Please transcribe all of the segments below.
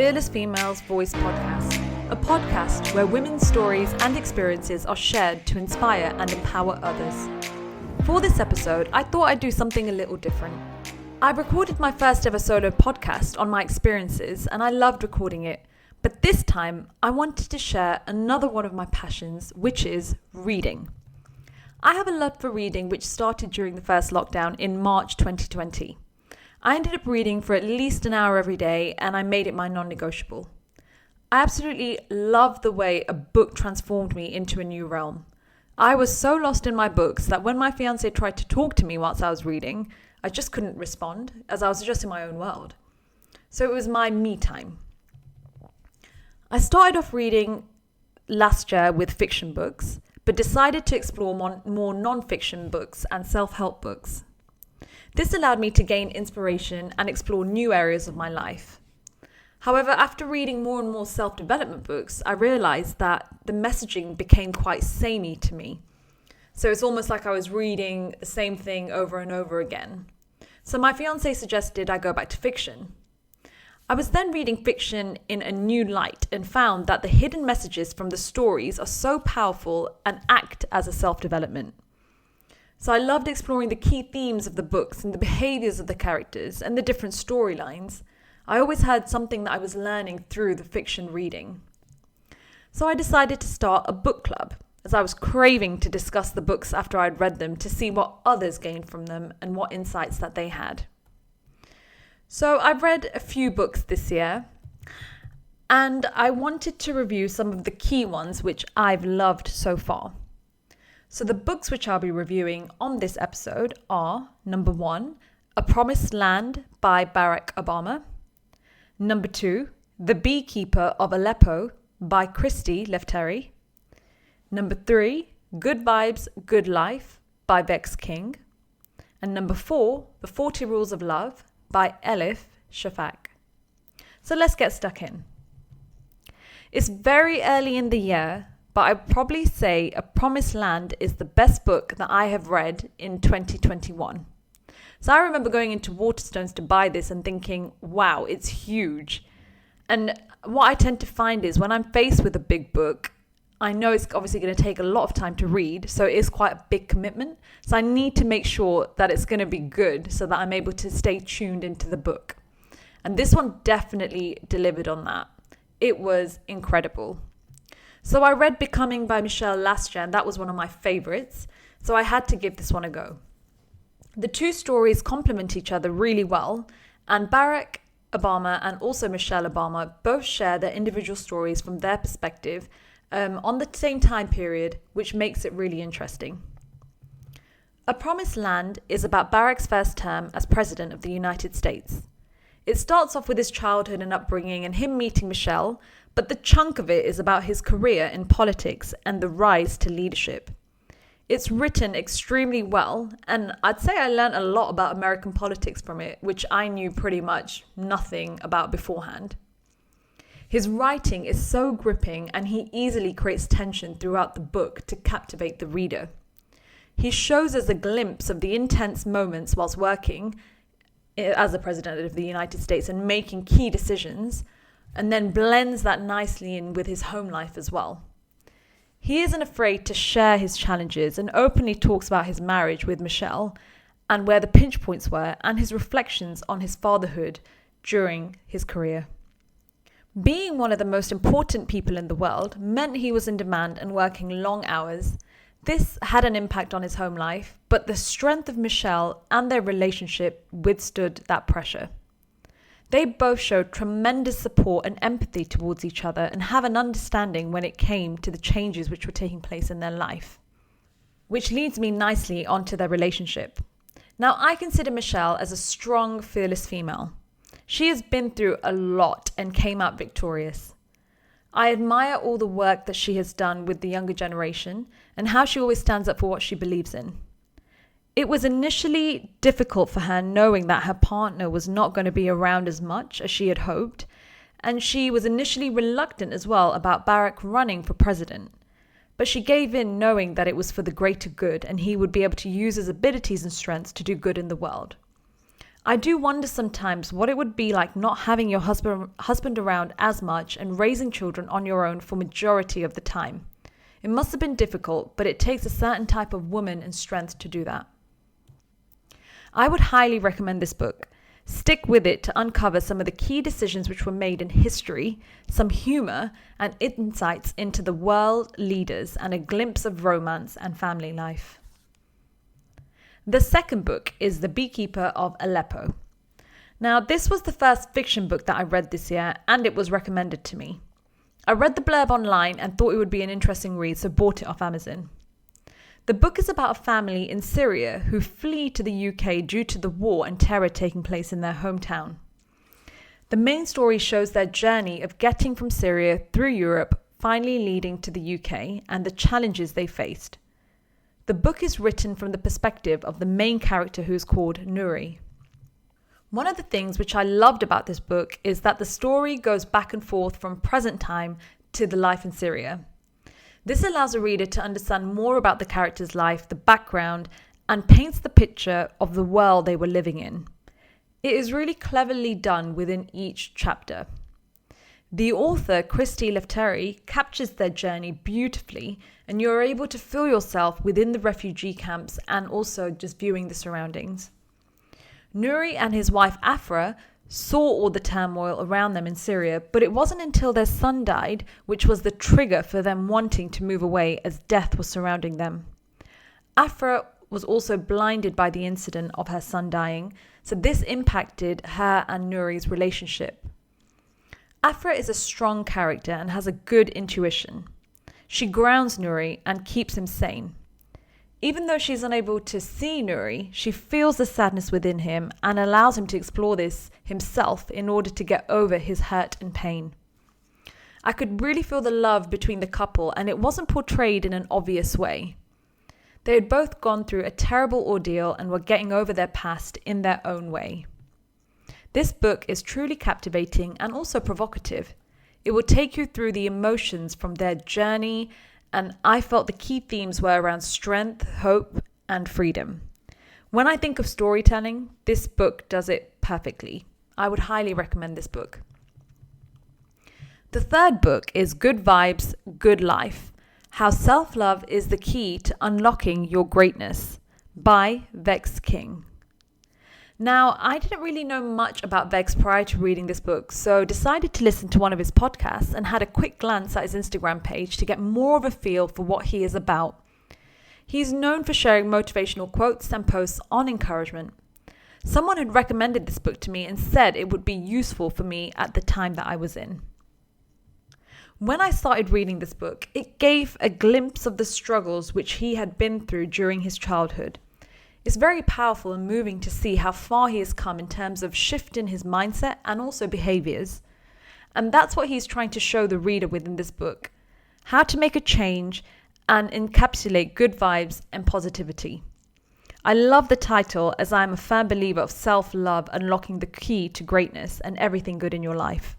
Fearless Females Voice Podcast, a podcast where women's stories and experiences are shared to inspire and empower others. For this episode, I thought I'd do something a little different. I recorded my first ever solo podcast on my experiences and I loved recording it, but this time I wanted to share another one of my passions, which is reading. I have a love for reading which started during the first lockdown in March 2020. I ended up reading for at least an hour every day and I made it my non-negotiable. I absolutely love the way a book transformed me into a new realm. I was so lost in my books that when my fiancé tried to talk to me whilst I was reading, I just couldn't respond as I was just in my own world. So it was my me time. I started off reading last year with fiction books, but decided to explore more non-fiction books and self-help books. This allowed me to gain inspiration and explore new areas of my life. However, after reading more and more self-development books, I realized that the messaging became quite samey to me. So it's almost like I was reading the same thing over and over again. So my fiancé suggested I go back to fiction. I was then reading fiction in a new light and found that the hidden messages from the stories are so powerful and act as a self-development. So I loved exploring the key themes of the books and the behaviors of the characters and the different storylines. I always had something that I was learning through the fiction reading. So I decided to start a book club, as I was craving to discuss the books after I'd read them to see what others gained from them and what insights that they had. So I've read a few books this year, and I wanted to review some of the key ones which I've loved so far. So the books which I'll be reviewing on this episode are: number 1, A Promised Land by Barack Obama; number 2, The Beekeeper of Aleppo by Christy, Lefteri; number 3, Good Vibes, Good Life by Vex King; and number 4, The 40 Rules of Love by Elif, Shafak. So let's get stuck in. It's very early in the year, but I'd probably say A Promised Land is the best book that I have read in 2021. So I remember going into Waterstones to buy this and thinking, wow, it's huge. And what I tend to find is when I'm faced with a big book, I know it's obviously going to take a lot of time to read, so it is quite a big commitment. So I need to make sure that it's going to be good so that I'm able to stay tuned into the book. And this one definitely delivered on that. It was incredible. So I read Becoming by Michelle last year, and that was one of my favorites. So I had to give this one a go. The two stories complement each other really well, and Barack Obama and also Michelle Obama both share their individual stories from their perspective on the same time period, which makes it really interesting. A Promised Land is about Barack's first term as President of the United States. It starts off with his childhood and upbringing and him meeting Michelle, but the chunk of it is about his career in politics and the rise to leadership. It's written extremely well, and I'd say I learned a lot about American politics from it, which I knew pretty much nothing about beforehand. His writing is so gripping and he easily creates tension throughout the book to captivate the reader. He shows us a glimpse of the intense moments whilst working as the President of the United States and making key decisions, and then blends that nicely in with his home life as well. He isn't afraid to share his challenges and openly talks about his marriage with Michelle and where the pinch points were and his reflections on his fatherhood during his career. Being one of the most important people in the world meant he was in demand and working long hours. This had an impact on his home life, but the strength of Michelle and their relationship withstood that pressure. They both showed tremendous support and empathy towards each other and have an understanding when it came to the changes which were taking place in their life. Which leads me nicely onto their relationship. Now, I consider Michelle as a strong, fearless female. She has been through a lot and came out victorious. I admire all the work that she has done with the younger generation and how she always stands up for what she believes in. It was initially difficult for her knowing that her partner was not going to be around as much as she had hoped, and she was initially reluctant as well about Barack running for president. But she gave in knowing that it was for the greater good and he would be able to use his abilities and strengths to do good in the world. I do wonder sometimes what it would be like not having your husband around as much and raising children on your own for majority of the time. It must have been difficult, but it takes a certain type of woman and strength to do that. I would highly recommend this book. Stick with it to uncover some of the key decisions which were made in history, some humor and insights into the world leaders, and a glimpse of romance and family life. The second book is The Beekeeper of Aleppo. Now, this was the first fiction book that I read this year, and it was recommended to me. I read the blurb online and thought it would be an interesting read, so bought it off Amazon. The book is about a family in Syria who flee to the UK due to the war and terror taking place in their hometown. The main story shows their journey of getting from Syria through Europe, finally leading to the UK, and the challenges they faced. The book is written from the perspective of the main character, who is called Nuri. One of the things which I loved about this book is that the story goes back and forth from present time to the life in Syria. This allows a reader to understand more about the character's life, the background, and paints the picture of the world they were living in. It is really cleverly done within each chapter. The author, Christy Lefteri, captures their journey beautifully, and you're able to feel yourself within the refugee camps and also just viewing the surroundings. Nuri and his wife Afra saw all the turmoil around them in Syria, but it wasn't until their son died which was the trigger for them wanting to move away, as death was surrounding them. Afra was also blinded by the incident of her son dying, so this impacted her and Nuri's relationship. Afra is a strong character and has a good intuition. She grounds Nuri and keeps him sane. Even though she's unable to see Nuri, she feels the sadness within him and allows him to explore this himself in order to get over his hurt and pain. I could really feel the love between the couple, and it wasn't portrayed in an obvious way. They had both gone through a terrible ordeal and were getting over their past in their own way. This book is truly captivating and also provocative. It will take you through the emotions from their journey, and I felt the key themes were around strength, hope, and freedom. When I think of storytelling, this book does it perfectly. I would highly recommend this book. The third book is Good Vibes, Good Life: How Self-Love is the Key to Unlocking Your Greatness by Vex King. Now, I didn't really know much about Vex prior to reading this book, so decided to listen to one of his podcasts and had a quick glance at his Instagram page to get more of a feel for what he is about. He's known for sharing motivational quotes and posts on encouragement. Someone had recommended this book to me and said it would be useful for me at the time that I was in. When I started reading this book, it gave a glimpse of the struggles which he had been through during his childhood. It's very powerful and moving to see how far he has come in terms of shifting his mindset and also behaviors. And that's what he's trying to show the reader within this book: how to make a change and encapsulate good vibes and positivity. I love the title, as I am a firm believer of self-love unlocking the key to greatness and everything good in your life.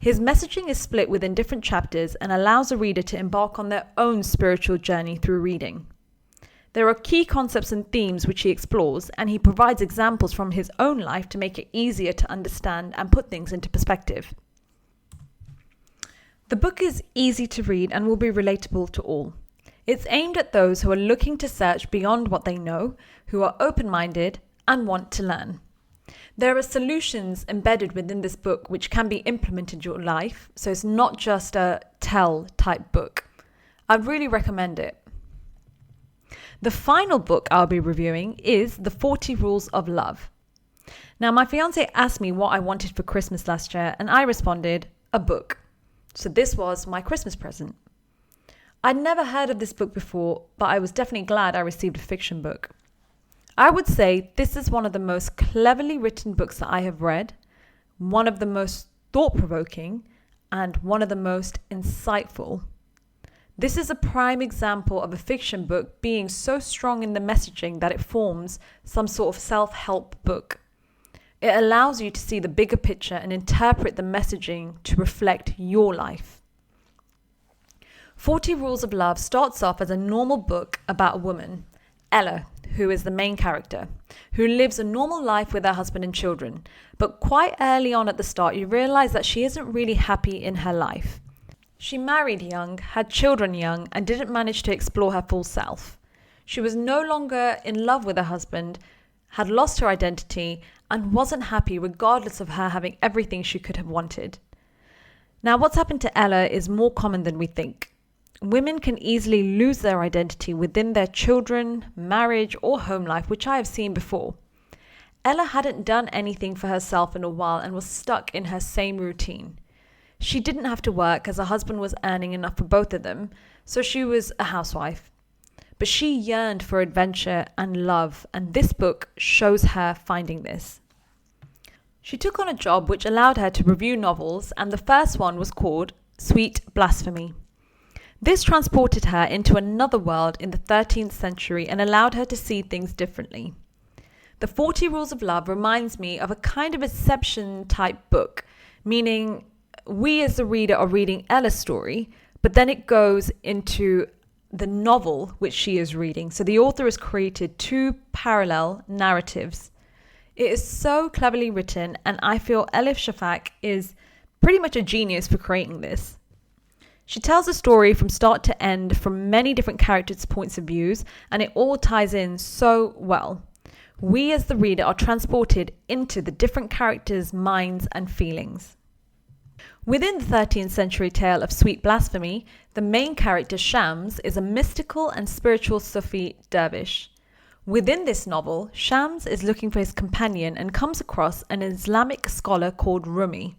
His messaging is split within different chapters and allows a reader to embark on their own spiritual journey through reading. There are key concepts and themes which he explores, and he provides examples from his own life to make it easier to understand and put things into perspective. The book is easy to read and will be relatable to all. It's aimed at those who are looking to search beyond what they know, who are open-minded and want to learn. There are solutions embedded within this book which can be implemented in your life, so it's not just a tell type book. I'd really recommend it. The final book I'll be reviewing is The 40 Rules of Love. Now, my fiance asked me what I wanted for Christmas last year, and I responded, a book. So this was my Christmas present. I'd never heard of this book before, but I was definitely glad I received a fiction book. I would say this is one of the most cleverly written books that I have read, one of the most thought-provoking, and one of the most insightful. This is a prime example of a fiction book being so strong in the messaging that it forms some sort of self-help book. It allows you to see the bigger picture and interpret the messaging to reflect your life. 40 Rules of Love starts off as a normal book about a woman, Ella, who is the main character, who lives a normal life with her husband and children. But quite early on at the start, you realise that she isn't really happy in her life. She married young, had children young, and didn't manage to explore her full self. She was no longer in love with her husband, had lost her identity, and wasn't happy regardless of her having everything she could have wanted. Now, what's happened to Ella is more common than we think. Women can easily lose their identity within their children, marriage, or home life, which I have seen before. Ella hadn't done anything for herself in a while and was stuck in her same routine. She didn't have to work as her husband was earning enough for both of them, so she was a housewife. But she yearned for adventure and love, and this book shows her finding this. She took on a job which allowed her to review novels, and the first one was called Sweet Blasphemy. This transported her into another world in the 13th century and allowed her to see things differently. The 40 Rules of Love reminds me of a kind of Inception type book, meaning we as the reader are reading Ella's story, but then it goes into the novel which she is reading. So the author has created two parallel narratives. It is so cleverly written, and I feel Elif Shafak is pretty much a genius for creating this. She tells a story from start to end from many different characters' points of views, and it all ties in so well. We as the reader are transported into the different characters' minds and feelings. Within the 13th century tale of Sweet Blasphemy, the main character Shams is a mystical and spiritual Sufi dervish. Within this novel, Shams is looking for his companion and comes across an Islamic scholar called Rumi.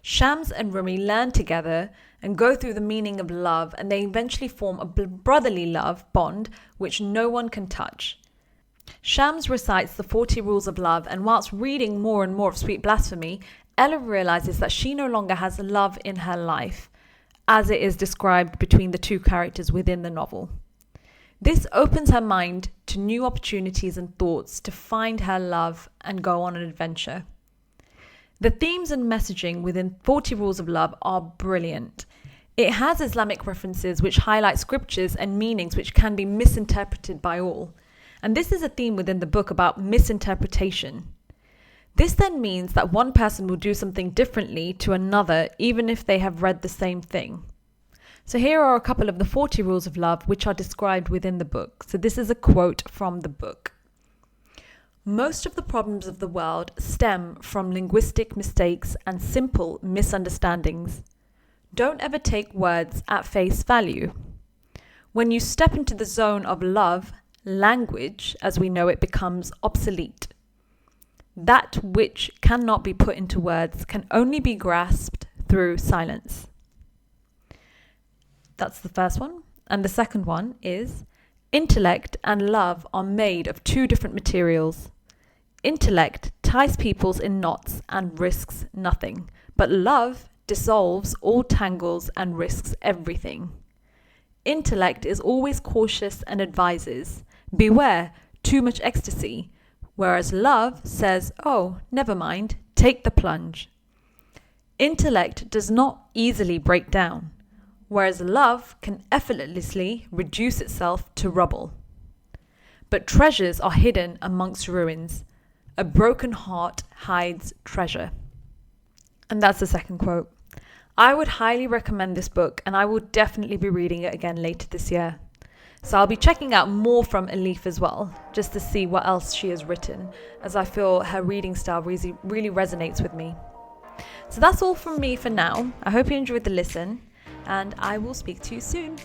Shams and Rumi learn together and go through the meaning of love, and they eventually form a brotherly love bond which no one can touch. Shams recites the 40 Rules of Love, and whilst reading more and more of Sweet Blasphemy, Ella realizes that she no longer has love in her life, as it is described between the two characters within the novel. This opens her mind to new opportunities and thoughts to find her love and go on an adventure. The themes and messaging within 40 Rules of Love are brilliant. It has Islamic references which highlight scriptures and meanings which can be misinterpreted by all. And this is a theme within the book about misinterpretation. This then means that one person will do something differently to another even if they have read the same thing. So here are a couple of the 40 Rules of Love which are described within the book. So this is a quote from the book. Most of the problems of the world stem from linguistic mistakes and simple misunderstandings. Don't ever take words at face value. When you step into the zone of love, language, as we know it, becomes obsolete. That which cannot be put into words can only be grasped through silence. That's the first one. And the second one is, intellect and love are made of two different materials. Intellect ties peoples in knots and risks nothing, but love dissolves all tangles and risks everything. Intellect is always cautious and advises, beware, too much ecstasy, whereas love says, oh, never mind, take the plunge. Intellect does not easily break down, whereas love can effortlessly reduce itself to rubble. But treasures are hidden amongst ruins. A broken heart hides treasure. And that's the second quote. I would highly recommend this book, and I will definitely be reading it again later this year. So I'll be checking out more from Elif as well, just to see what else she has written, as I feel her reading style really resonates with me. So that's all from me for now. I hope you enjoyed the listen, and I will speak to you soon.